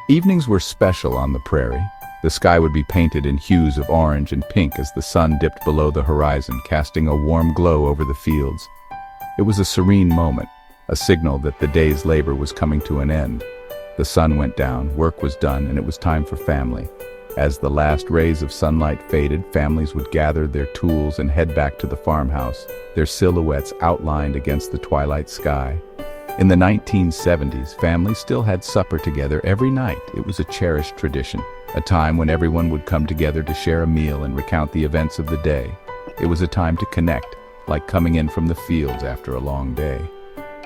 Evenings were special on the prairie. The sky would be painted in hues of orange and pink as the sun dipped below the horizon, casting a warm glow over the fields. It was a serene moment, a signal that the day's labor was coming to an end. The sun went down, work was done, and it was time for family. As the last rays of sunlight faded, families would gather their tools and head back to the farmhouse, their silhouettes outlined against the twilight sky. In the 1970s, families still had supper together every night. It was a cherished tradition, a time when everyone would come together to share a meal and recount the events of the day. It was a time to connect, like coming in from the fields after a long day.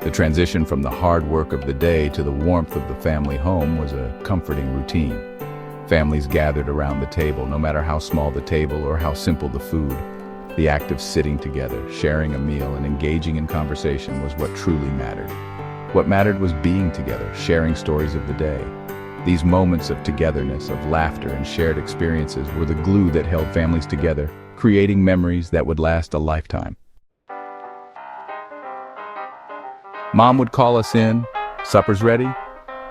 The transition from the hard work of the day to the warmth of the family home was a comforting routine. Families gathered around the table, no matter how small the table or how simple the food. The act of sitting together, sharing a meal, and engaging in conversation was what truly mattered. What mattered was being together, sharing stories of the day. These moments of togetherness, of laughter and shared experiences were the glue that held families together, creating memories that would last a lifetime. Mom would call us in, supper's ready.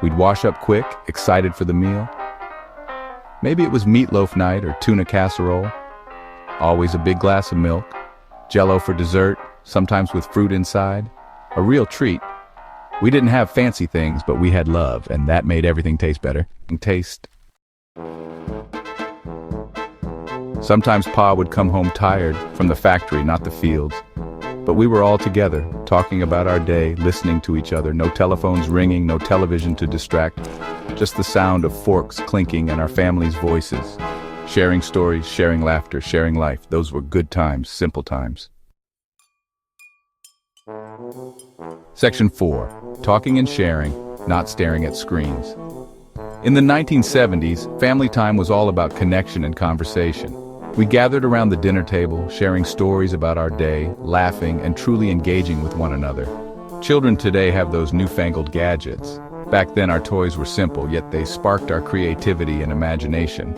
We'd wash up quick, excited for the meal. Maybe it was meatloaf night or tuna casserole. Always a big glass of milk. Jell-O for dessert, sometimes with fruit inside. A real treat. We didn't have fancy things, but we had love, and that made everything taste better. Sometimes Pa would come home tired from the factory, not the fields. But we were all together, talking about our day, listening to each other. No telephones ringing, no television to distract. Just the sound of forks clinking and our family's voices. Sharing stories, sharing laughter, sharing life. Those were good times, simple times. Section 4. Talking and sharing, not staring at screens. In the 1970s, family time was all about connection and conversation. We gathered around the dinner table, sharing stories about our day, laughing, and truly engaging with one another. Children today have those newfangled gadgets. Back then our toys were simple, yet they sparked our creativity and imagination.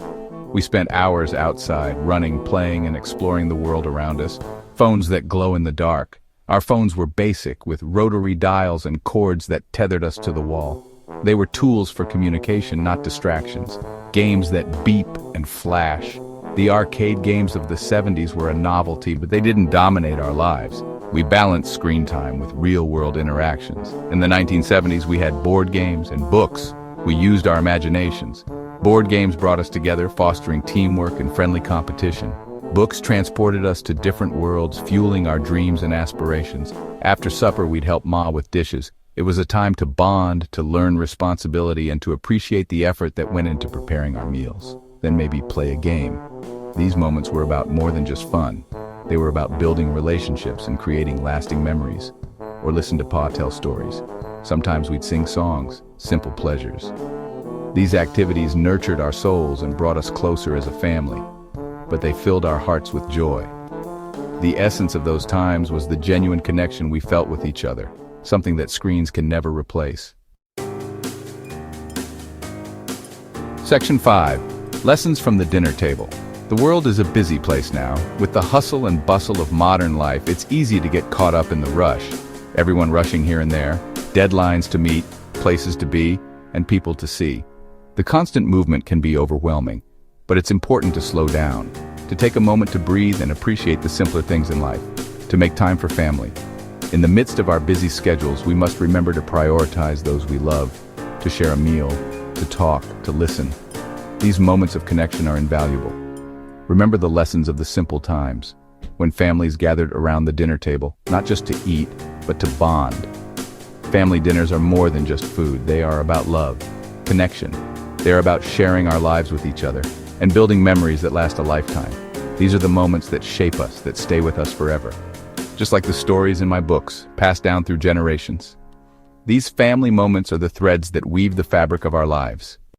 We spent hours outside, running, playing, and exploring the world around us. Phones that glow in the dark. Our phones were basic, with rotary dials and cords that tethered us to the wall. They were tools for communication, not distractions. Games that beep and flash. The arcade games of the 70s were a novelty, but they didn't dominate our lives. We balanced screen time with real-world interactions. In the 1970s, we had board games and books. We used our imaginations. Board games brought us together, fostering teamwork and friendly competition. Books transported us to different worlds, fueling our dreams and aspirations. After supper, we'd help Ma with dishes. It was a time to bond, to learn responsibility, and to appreciate the effort that went into preparing our meals. Then maybe play a game. These moments were about more than just fun. They were about building relationships and creating lasting memories. Or listen to Pa tell stories. Sometimes we'd sing songs, simple pleasures. These activities nurtured our souls and brought us closer as a family. But they filled our hearts with joy. The essence of those times was the genuine connection we felt with each other, something that screens can never replace. Section 5. Lessons from the dinner table. The world is a busy place now. With the hustle and bustle of modern life, it's easy to get caught up in the rush. Everyone rushing here and there, deadlines to meet, places to be, and people to see. The constant movement can be overwhelming. But it's important to slow down, to take a moment to breathe and appreciate the simpler things in life, to make time for family. In the midst of our busy schedules, we must remember to prioritize those we love, to share a meal, to talk, to listen. These moments of connection are invaluable. Remember the lessons of the simple times, when families gathered around the dinner table, not just to eat, but to bond. Family dinners are more than just food. They are about love, connection. They are about sharing our lives with each other and building memories that last a lifetime. These are the moments that shape us, that stay with us forever. Just like the stories in my books, passed down through generations. These family moments are the threads that weave the fabric of our lives.